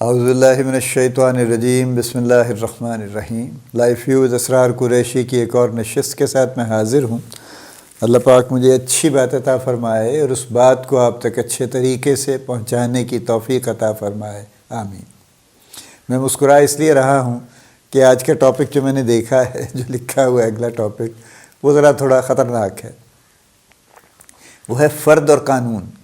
اعوذ باللہ من الشیطان الرجیم، بسم اللہ الرحمن الرحیم۔ لائف ویوز اسرار قریشی کی ایک اور نشست کے ساتھ میں حاضر ہوں۔ اللہ پاک مجھے اچھی بات عطا فرمائے اور اس بات کو آپ تک اچھے طریقے سے پہنچانے کی توفیق عطا فرمائے، آمین۔ میں مسکرا اس لیے رہا ہوں کہ آج کا ٹاپک جو میں نے دیکھا ہے، جو لکھا ہوا ہے اگلا ٹاپک، وہ ذرا تھوڑا خطرناک ہے۔ وہ ہے فرد اور قانون،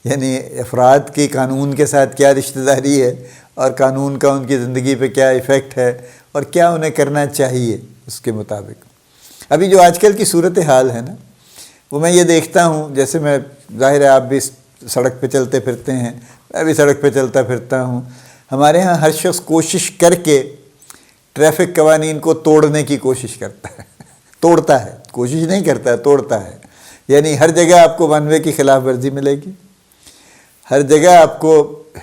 یعنی افراد کی قانون کے ساتھ کیا رشتہ داری ہے اور قانون کا ان کی زندگی پہ کیا ایفیکٹ ہے اور کیا انہیں کرنا چاہیے اس کے مطابق۔ ابھی جو آج کل کی صورتحال ہے نا، وہ میں یہ دیکھتا ہوں، جیسے میں ظاہر ہے آپ بھی سڑک پہ چلتے پھرتے ہیں، میں بھی سڑک پہ چلتا پھرتا ہوں۔ ہمارے ہاں ہر شخص کوشش کر کے ٹریفک قوانین کو توڑنے کی کوشش کرتا ہے، توڑتا ہے، کوشش نہیں کرتا ہے، توڑتا ہے۔ یعنی ہر جگہ آپ کو ون وے کی خلاف ورزی ملے گی، ہر جگہ آپ کو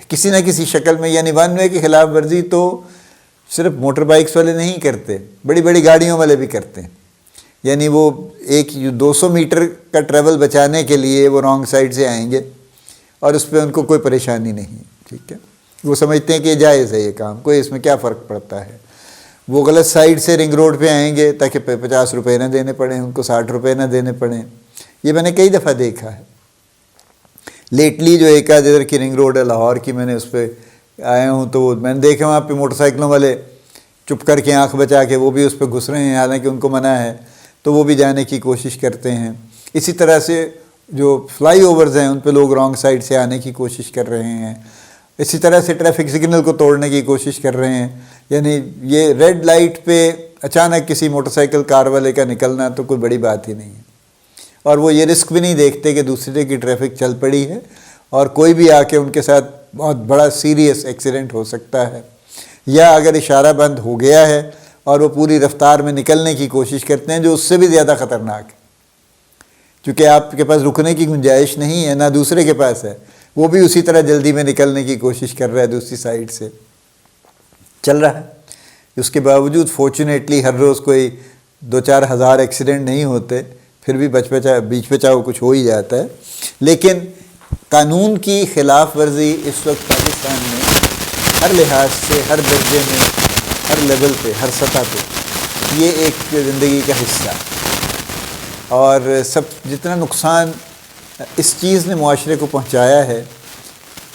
کسی نہ کسی شکل میں، یعنی ون وے کی خلاف ورزی تو صرف موٹر بائکس والے نہیں کرتے، بڑی بڑی گاڑیوں والے بھی کرتے ہیں۔ یعنی وہ 200 میٹر کا ٹریول بچانے کے لیے وہ رانگ سائڈ سے آئیں گے اور اس پہ ان کو کوئی پریشانی نہیں، ٹھیک ہے، وہ سمجھتے ہیں کہ یہ جائز ہے، یہ کام کوئی اس میں کیا فرق پڑتا ہے۔ وہ غلط سائڈ سے رنگ روڈ پہ آئیں گے تاکہ 50 روپے نہ دینے پڑیں، ان کو 60 روپے نہ دینے پڑیں۔ یہ میں نے کئی دفعہ دیکھا ہے۔ لیٹلی جو ایک آدھ ادھر کی رنگ روڈ ہے لاہور کی، میں نے اس پہ آیا ہوں تو میں نے دیکھا وہاں پہ موٹر سائیکلوں والے چپ کر کے آنکھ بچا کے وہ بھی اس پہ گھس رہے ہیں، حالانکہ ان کو منع ہے، تو وہ بھی جانے کی کوشش کرتے ہیں۔ اسی طرح سے جو فلائی اوورز ہیں ان پہ لوگ رانگ سائڈ سے آنے کی کوشش کر رہے ہیں۔ اسی طرح سے ٹریفک سگنل کو توڑنے کی کوشش کر رہے ہیں۔ یعنی یہ ریڈ لائٹ پہ اچانک کسی موٹر سائیکل کار والے کا نکلنا تو کوئی بڑی بات ہی نہیں ہے، اور وہ یہ رسک بھی نہیں دیکھتے کہ دوسرے کی ٹریفک چل پڑی ہے اور کوئی بھی آ کے ان کے ساتھ بہت بڑا سیریس ایکسیڈنٹ ہو سکتا ہے، یا اگر اشارہ بند ہو گیا ہے اور وہ پوری رفتار میں نکلنے کی کوشش کرتے ہیں جو اس سے بھی زیادہ خطرناک ہے، چونکہ آپ کے پاس رکنے کی گنجائش نہیں ہے، نہ دوسرے کے پاس ہے، وہ بھی اسی طرح جلدی میں نکلنے کی کوشش کر رہا ہے، دوسری سائڈ سے چل رہا ہے۔ اس کے باوجود فارچونیٹلی ہر روز کوئی 2-4 ہزار ایکسیڈنٹ نہیں ہوتے، پھر بھی بیچ بچاؤ کچھ ہو ہی جاتا ہے۔ لیکن قانون کی خلاف ورزی اس وقت پاکستان میں ہر لحاظ سے، ہر درجے میں، ہر لیول پہ، ہر سطح پہ یہ ایک زندگی کا حصہ ہے، اور جتنا نقصان اس چیز نے معاشرے کو پہنچایا ہے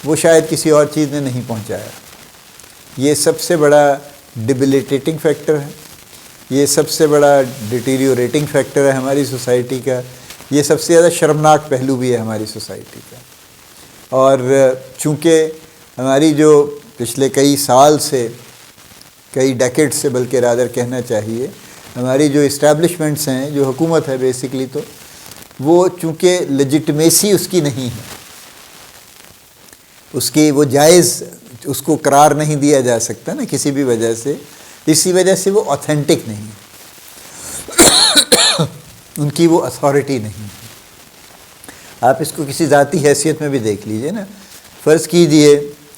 وہ شاید کسی اور چیز نے نہیں پہنچایا۔ یہ سب سے بڑا ڈیبلیٹیٹنگ فیکٹر ہے، یہ سب سے بڑا ڈیٹیریوریٹنگ فیکٹر ہے ہماری سوسائٹی کا، یہ سب سے زیادہ شرمناک پہلو بھی ہے ہماری سوسائٹی کا۔ اور چونکہ ہماری جو پچھلے کئی سال سے، کئی ڈیکیڈ سے بلکہ رادر کہنا چاہیے، ہماری جو اسٹیبلشمنٹس ہیں، جو حکومت ہے بیسکلی، تو وہ چونکہ لیجٹمیسی اس کی نہیں ہے، اس کی وہ جائز، اس کو قرار نہیں دیا جا سکتا نا کسی بھی وجہ سے، اسی وجہ سے وہ اوتھینٹک نہیں ہے، ان کی وہ اتھارٹی نہیں ہے۔ آپ اس کو کسی ذاتی حیثیت میں بھی دیکھ لیجئے نا۔ فرض کیجئے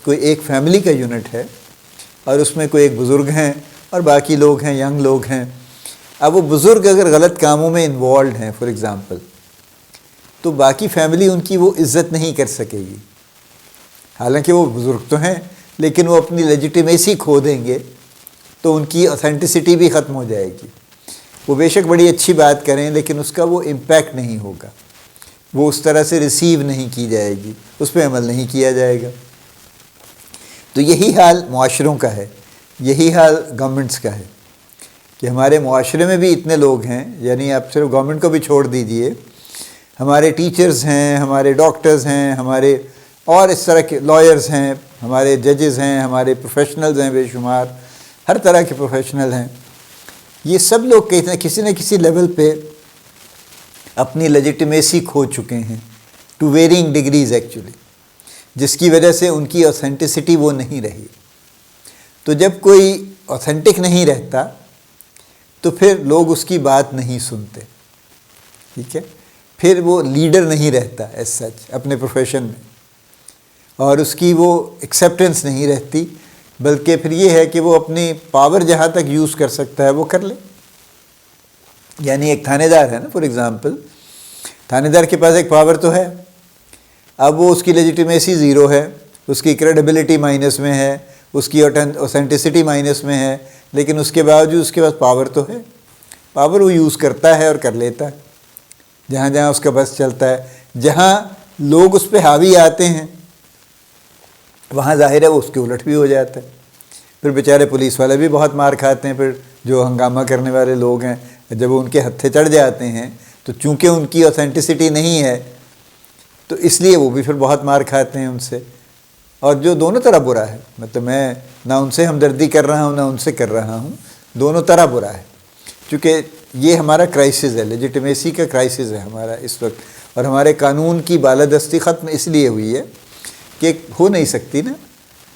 کوئی ایک فیملی کا یونٹ ہے اور اس میں کوئی ایک بزرگ ہیں اور باقی لوگ ہیں، ینگ لوگ ہیں۔ اب وہ بزرگ اگر غلط کاموں میں انوالوڈ ہیں فار ایگزامپل، تو باقی فیملی ان کی وہ عزت نہیں کر سکے گی، حالانکہ وہ بزرگ تو ہیں، لیکن وہ اپنی لیجٹمیسی کھو دیں گے تو ان کی اوتھینٹسٹی بھی ختم ہو جائے گی۔ وہ بے شک بڑی اچھی بات کریں لیکن اس کا وہ امپیکٹ نہیں ہوگا، وہ اس طرح سے ریسیو نہیں کی جائے گی، اس پہ عمل نہیں کیا جائے گا۔ تو یہی حال معاشروں کا ہے، یہی حال گورنمنٹس کا ہے کہ ہمارے معاشرے میں بھی اتنے لوگ ہیں، یعنی آپ صرف گورنمنٹ کو بھی چھوڑ دیجئے، ہمارے ٹیچرز ہیں، ہمارے ڈاکٹرز ہیں، ہمارے اور اس طرح کے لائرز ہیں، ہمارے ججز ہیں، ہمارے پروفیشنلز ہیں، بے شمار ہر طرح کے پروفیشنل ہیں۔ یہ سب لوگ کسی نہ کسی لیول پہ اپنی لیجٹمیسی کھو چکے ہیں، ٹو ویرینگ ڈگریز ایکچولی، جس کی وجہ سے ان کی اوتھینٹسٹی وہ نہیں رہی۔ تو جب کوئی اوتھینٹک نہیں رہتا تو پھر لوگ اس کی بات نہیں سنتے، ٹھیک ہے، پھر وہ لیڈر نہیں رہتا ایز سچ اپنے پروفیشن میں، اور اس کی وہ ایکسیپٹنس نہیں رہتی، بلکہ پھر یہ ہے کہ وہ اپنی پاور جہاں تک یوز کر سکتا ہے وہ کر لے۔ یعنی ایک تھانے دار ہے نا فار ایگزامپل، تھانے دار کے پاس ایک پاور تو ہے، اب وہ اس کی لیجیٹیمیسی زیرو ہے، اس کی کریڈیبلٹی مائنس میں ہے، اس کی اوتھینٹسٹی مائنس میں ہے، لیکن اس کے باوجود اس کے پاس پاور تو ہے، پاور وہ یوز کرتا ہے اور کر لیتا ہے جہاں جہاں اس کا بس چلتا ہے۔ جہاں لوگ اس پہ حاوی آتے ہیں وہاں ظاہر ہے وہ اس کے الٹ بھی ہو جاتا ہے، پھر بیچارے پولیس والے بھی بہت مار کھاتے ہیں، پھر جو ہنگامہ کرنے والے لوگ ہیں جب وہ ان کے ہتھے چڑھ جاتے ہیں تو چونکہ ان کی اوتھینٹسٹی نہیں ہے تو اس لیے وہ بھی پھر بہت مار کھاتے ہیں ان سے، اور جو دونوں طرح برا ہے، مطلب میں نہ ان سے ہمدردی کر رہا ہوں نہ ان سے کر رہا ہوں، دونوں طرح برا ہے، چونکہ یہ ہمارا کرائسس ہے، لیجیٹمیسی کا کرائسس ہے ہمارا اس وقت، اور ہمارے قانون کی بالادستی ختم اس لیے ہوئی ہے کہ ہو نہیں سکتی نا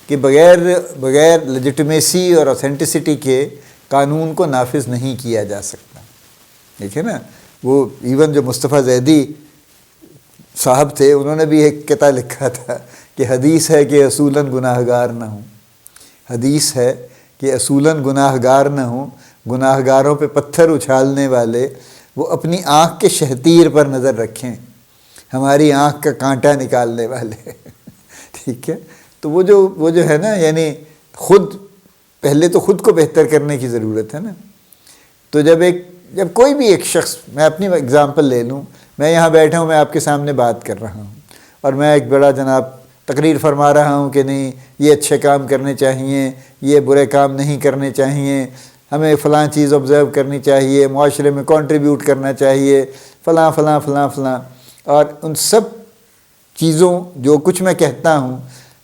کہ بغیر لیجیٹمیسی اور اوتھینٹسٹی کے قانون کو نافذ نہیں کیا جا سکتا۔ دیکھیں نا، وہ ایون جو مصطفیٰ زیدی صاحب تھے انہوں نے بھی ایک کتاب لکھا تھا کہ حدیث ہے کہ اصولاً گناہ گار نہ ہوں، حدیث ہے کہ اصولاً گناہ گار نہ ہوں، گناہ گاروں پہ پتھر اچھالنے والے وہ اپنی آنکھ کے شہتیر پر نظر رکھیں، ہماری آنکھ کا کانٹا نکالنے والے ٹھیک ہے، تو وہ جو ہے نا، یعنی پہلے تو خود کو بہتر کرنے کی ضرورت ہے نا۔ تو جب کوئی بھی ایک شخص، میں اپنی اگزامپل لے لوں، میں یہاں بیٹھا ہوں، میں آپ کے سامنے بات کر رہا ہوں اور میں ایک بڑا جناب تقریر فرما رہا ہوں کہ نہیں یہ اچھے کام کرنے چاہیے، یہ برے کام نہیں کرنے چاہیے، ہمیں فلاں چیز آبزرو کرنی چاہیے، معاشرے میں کنٹریبیوٹ کرنا چاہیے، فلاں فلاں فلاں فلاں، اور ان سب چیزوں جو کچھ میں کہتا ہوں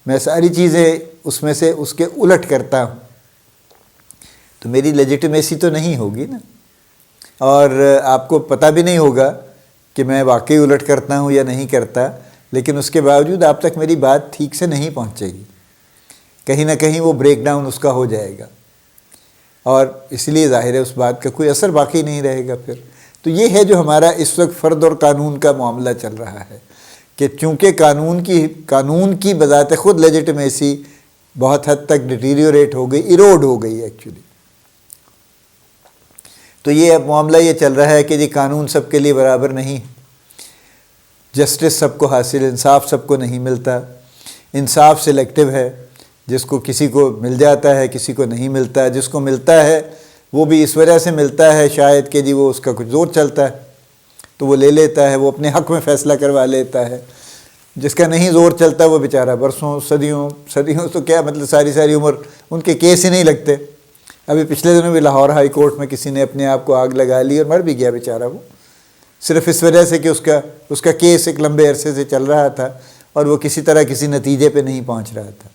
میں ساری چیزیں اس میں سے اس کے الٹ کرتا ہوں، تو میری لیجیٹمیسی تو نہیں ہوگی نا، اور آپ کو پتہ بھی نہیں ہوگا کہ میں واقعی الٹ کرتا ہوں یا نہیں کرتا، لیکن اس کے باوجود آپ تک میری بات ٹھیک سے نہیں پہنچے گی، کہیں نہ کہیں وہ بریک ڈاؤن اس کا ہو جائے گا، اور اس لیے ظاہر ہے اس بات کا کوئی اثر باقی نہیں رہے گا پھر۔ تو یہ ہے جو ہمارا اس وقت فرد اور قانون کا معاملہ چل رہا ہے کہ چونکہ قانون کی بذات خود لیجیٹمیسی بہت حد تک ڈیٹیریوریٹ ہو گئی، ایروڈ ہو گئی ایکچولی، تو یہ اب معاملہ یہ چل رہا ہے کہ جی قانون سب کے لیے برابر نہیں، جسٹس سب کو حاصل، انصاف سب کو نہیں ملتا، انصاف سلیکٹیو ہے، جس کو کسی کو مل جاتا ہے کسی کو نہیں ملتا، جس کو ملتا ہے وہ بھی اس وجہ سے ملتا ہے شاید کہ جی وہ اس کا کچھ زور چلتا ہے تو وہ لے لیتا ہے، وہ اپنے حق میں فیصلہ کروا لیتا ہے، جس کا نہیں زور چلتا وہ بیچارہ برسوں صدیوں تو کیا مطلب ساری عمر ان کے کیس ہی نہیں لگتے۔ ابھی پچھلے دنوں بھی لاہور ہائی کورٹ میں کسی نے اپنے آپ کو آگ لگا لی اور مر بھی گیا بیچارہ، وہ صرف اس وجہ سے کہ اس کا کیس ایک لمبے عرصے سے چل رہا تھا اور وہ کسی طرح کسی نتیجے پہ نہیں پہنچ رہا تھا۔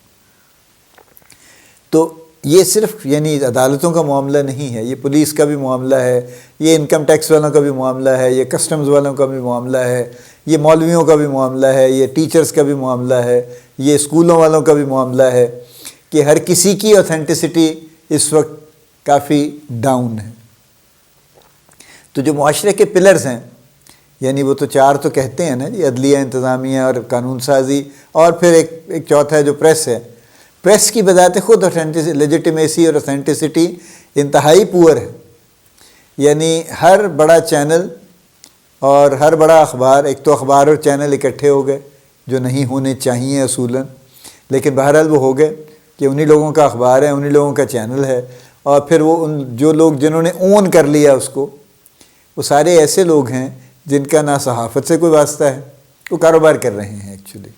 تو یہ صرف یعنی عدالتوں کا معاملہ نہیں ہے، یہ پولیس کا بھی معاملہ ہے، یہ انکم ٹیکس والوں کا بھی معاملہ ہے، یہ کسٹمز والوں کا بھی معاملہ ہے، یہ مولویوں کا بھی معاملہ ہے، یہ ٹیچرز کا بھی معاملہ ہے، یہ اسکولوں والوں کا بھی معاملہ ہے کہ ہر کسی کی اوتھینٹسٹی اس وقت کافی ڈاؤن ہے۔ تو جو معاشرے کے پلرز ہیں، یعنی وہ تو چار تو کہتے ہیں نا جی، عدلیہ، انتظامیہ اور قانون سازی، اور پھر ایک چوتھا ہے جو پریس ہے، پریس کی بذات خود لیجیٹمیسی اور اوتھینٹسٹی انتہائی پور ہے، یعنی ہر بڑا چینل اور ہر بڑا اخبار، ایک تو اخبار اور چینل اکٹھے ہو گئے جو نہیں ہونے چاہیے اصولاً، لیکن بہرحال وہ ہو گئے کہ انہی لوگوں کا اخبار ہے، انہی لوگوں کا چینل ہے، اور پھر وہ جو لوگ جنہوں نے اون کر لیا اس کو، وہ سارے ایسے لوگ ہیں جن کا نہ صحافت سے کوئی واسطہ ہے، وہ کاروبار کر رہے ہیں ایکچولی۔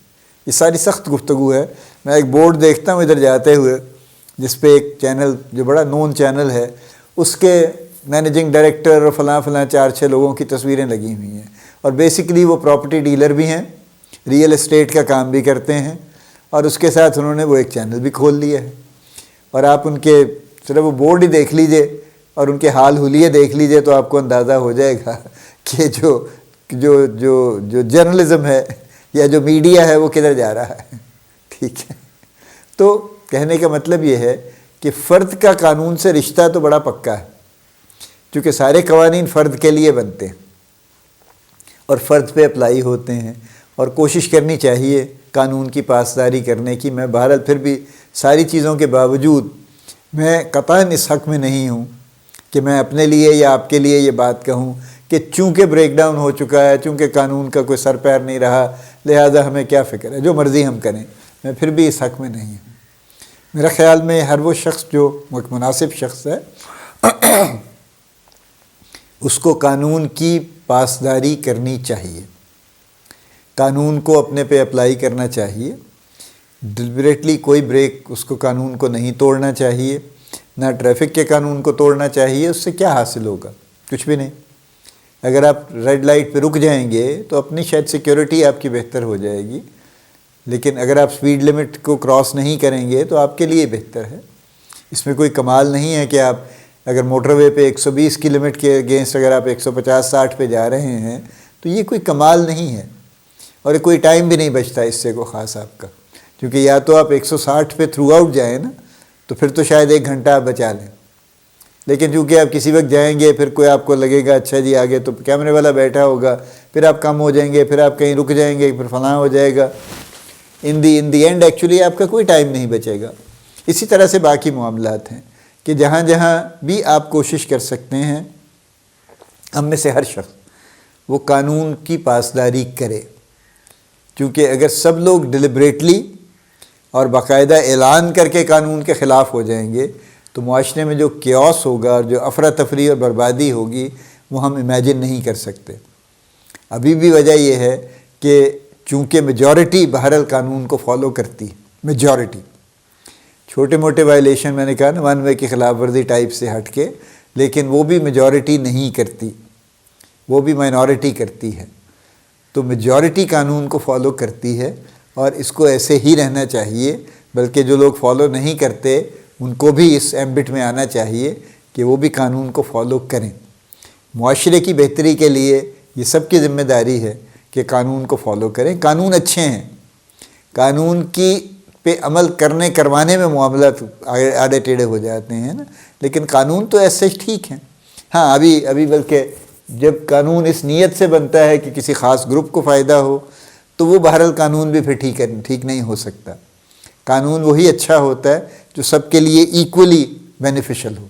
یہ ساری سخت گفتگو ہے۔ میں ایک بورڈ دیکھتا ہوں ادھر جاتے ہوئے جس پہ ایک چینل جو بڑا نون چینل ہے اس کے مینیجنگ ڈائریکٹر اور فلاں 4-6 لوگوں کی تصویریں لگی ہوئی ہیں، اور بیسیکلی وہ پراپرٹی ڈیلر بھی ہیں، ریئل اسٹیٹ کا کام بھی کرتے ہیں، اور اس کے ساتھ انہوں نے وہ ایک چینل بھی کھول لیا ہے، اور آپ ان کے صرف وہ بورڈ ہی دیکھ لیجئے اور ان کے حال حلیے دیکھ لیجئے تو آپ کو اندازہ ہو جائے گا کہ جو جرنلزم ہے یا جو میڈیا ہے وہ کدھر جا رہا ہے، ٹھیک ہے۔ تو کہنے کا مطلب یہ ہے کہ فرد کا قانون سے رشتہ تو بڑا پکا ہے، کیونکہ سارے قوانین فرد کے لیے بنتے ہیں اور فرد پہ اپلائی ہوتے ہیں، اور کوشش کرنی چاہیے قانون کی پاسداری کرنے کی۔ میں بہرحال پھر بھی ساری چیزوں کے باوجود میں قطعاً اس حق میں نہیں ہوں کہ میں اپنے لیے یا آپ کے لیے یہ بات کہوں کہ چونکہ بریک ڈاؤن ہو چکا ہے، چونکہ قانون کا کوئی سر پیر نہیں رہا، لہٰذا ہمیں کیا فکر ہے، جو مرضی ہم کریں۔ میں پھر بھی اس حق میں نہیں ہوں۔ میرا خیال میں ہر وہ شخص جو ایک مناسب شخص ہے اس کو قانون کی پاسداری کرنی چاہیے، قانون کو اپنے پہ اپلائی کرنا چاہیے، ڈیلیبریٹلی کوئی بریک اس کو قانون کو نہیں توڑنا چاہیے، نہ ٹریفک کے قانون کو توڑنا چاہیے۔ اس سے کیا حاصل ہوگا؟ کچھ بھی نہیں۔ اگر آپ ریڈ لائٹ پہ رک جائیں گے تو اپنی شاید سیکیورٹی آپ کی بہتر ہو جائے گی، لیکن اگر آپ سپیڈ لمٹ کو کراس نہیں کریں گے تو آپ کے لیے بہتر ہے۔ اس میں کوئی کمال نہیں ہے کہ آپ اگر موٹر وے پہ 120 کی لمٹ کے اگینسٹ اگر آپ 150-60 پہ جا رہے ہیں تو یہ کوئی کمال نہیں ہے، اور کوئی ٹائم بھی نہیں بچتا اس سے کوئی خاص آپ کا، کیونکہ یا تو آپ 160 پہ تھرو آؤٹ جائیں نا تو پھر تو شاید 1 گھنٹہ آپ بچا لیں، لیکن چونکہ آپ کسی وقت جائیں گے پھر کوئی آپ کو لگے گا اچھا جی آگے تو کیمرے والا بیٹھا ہوگا، پھر آپ کم ہو جائیں گے، پھر آپ کہیں رک جائیں گے، پھر فلاں ہو جائے گا، ان دی اینڈ ایکچولی آپ کا کوئی ٹائم نہیں بچے گا۔ اسی طرح سے باقی معاملات ہیں کہ جہاں جہاں بھی آپ کوشش کر سکتے ہیں، ہم میں سے ہر شخص وہ قانون کی پاسداری کرے، کیونکہ اگر سب لوگ ڈیلیبریٹلی اور باقاعدہ اعلان کر کے قانون کے خلاف ہو جائیں گے تو معاشرے میں جو کیوس ہوگا اور جو افراتفری اور بربادی ہوگی وہ ہم امیجن نہیں کر سکتے۔ ابھی بھی وجہ یہ ہے کہ چونکہ میجورٹی بہرحال قانون کو فالو کرتی ہے، میجورٹی چھوٹے موٹے وائلیشن میں نے کہا نا 1 وے کی خلاف ورزی ٹائپ سے ہٹ کے، لیکن وہ بھی میجورٹی نہیں کرتی، وہ بھی مائنورٹی کرتی ہے۔ تو میجورٹی قانون کو فالو کرتی ہے اور اس کو ایسے ہی رہنا چاہیے، بلکہ جو لوگ فالو نہیں کرتے ان کو بھی اس ایمبٹ میں آنا چاہیے کہ وہ بھی قانون کو فالو کریں۔ معاشرے کی بہتری کے لیے یہ سب کی ذمہ داری ہے کہ قانون کو فالو کریں۔ قانون اچھے ہیں، قانون کی پہ عمل کروانے میں معاملات آڑے ٹیڑھے ہو جاتے ہیں نا، لیکن قانون تو ایسے ٹھیک ہیں۔ ہاں ابھی بلکہ جب قانون اس نیت سے بنتا ہے کہ کسی خاص گروپ کو فائدہ ہو تو وہ بہرحال قانون بھی پھر ٹھیک نہیں ہو سکتا۔ قانون وہی اچھا ہوتا ہے جو سب کے لیے ایکولی بینیفیشل ہو،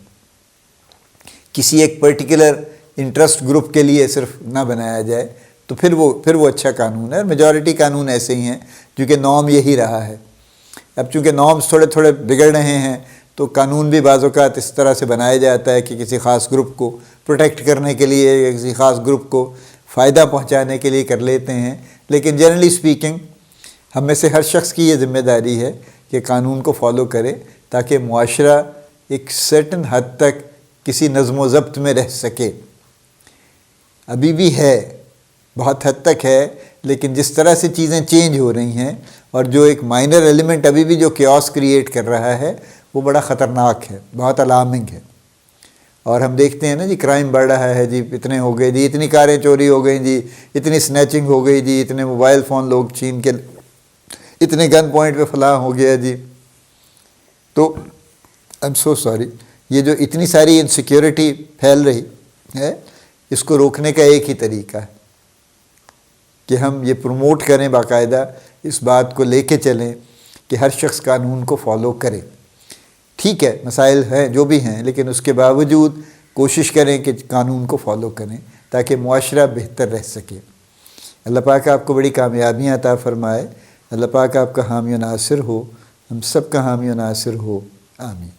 کسی ایک پرٹیکولر انٹرسٹ گروپ کے لیے صرف نہ بنایا جائے، تو پھر وہ اچھا قانون ہے۔ میجورٹی قانون ایسے ہی ہیں کیونکہ نارم یہی رہا ہے۔ اب چونکہ نارمز تھوڑے بگڑ رہے ہیں تو قانون بھی بعض اوقات اس طرح سے بنایا جاتا ہے کہ کسی خاص گروپ کو پروٹیکٹ کرنے کے لیے یا کسی خاص گروپ کو فائدہ پہنچانے کے لیے کر لیتے ہیں، لیکن جنرلی سپیکنگ ہم میں سے ہر شخص کی یہ ذمہ داری ہے کہ قانون کو فالو کرے تاکہ معاشرہ ایک سرٹن حد تک کسی نظم و ضبط میں رہ سکے۔ ابھی بھی ہے، بہت حد تک ہے، لیکن جس طرح سے چیزیں چینج ہو رہی ہیں اور جو ایک مائنر ایلیمنٹ ابھی بھی جو کیوس کریٹ کر رہا ہے وہ بڑا خطرناک ہے، بہت الارمنگ ہے۔ اور ہم دیکھتے ہیں نا جی کرائم بڑھ رہا ہے جی، اتنے ہو گئے جی، اتنی کاریں چوری ہو گئیں جی، اتنی سنیچنگ ہو گئی جی، اتنے موبائل فون لوگ چھین کے، اتنے گن پوائنٹ پہ فلاں ہو گیا جی۔ تو آئی ایم سو سوری، یہ جو اتنی ساری انسیکیورٹی پھیل رہی ہے اس کو روکنے کا ایک ہی طریقہ ہے کہ ہم یہ پروموٹ کریں، باقاعدہ اس بات کو لے کے چلیں کہ ہر شخص قانون کو فالو کرے۔ ٹھیک ہے مسائل ہیں جو بھی ہیں، لیکن اس کے باوجود کوشش کریں کہ قانون کو فالو کریں تاکہ معاشرہ بہتر رہ سکے۔ اللہ پاک آپ کو بڑی کامیابیاں عطا فرمائے، اللہ پاک آپ کا حامی و ناصر ہو، ہم سب کا حامی و ناصر ہو، آمین۔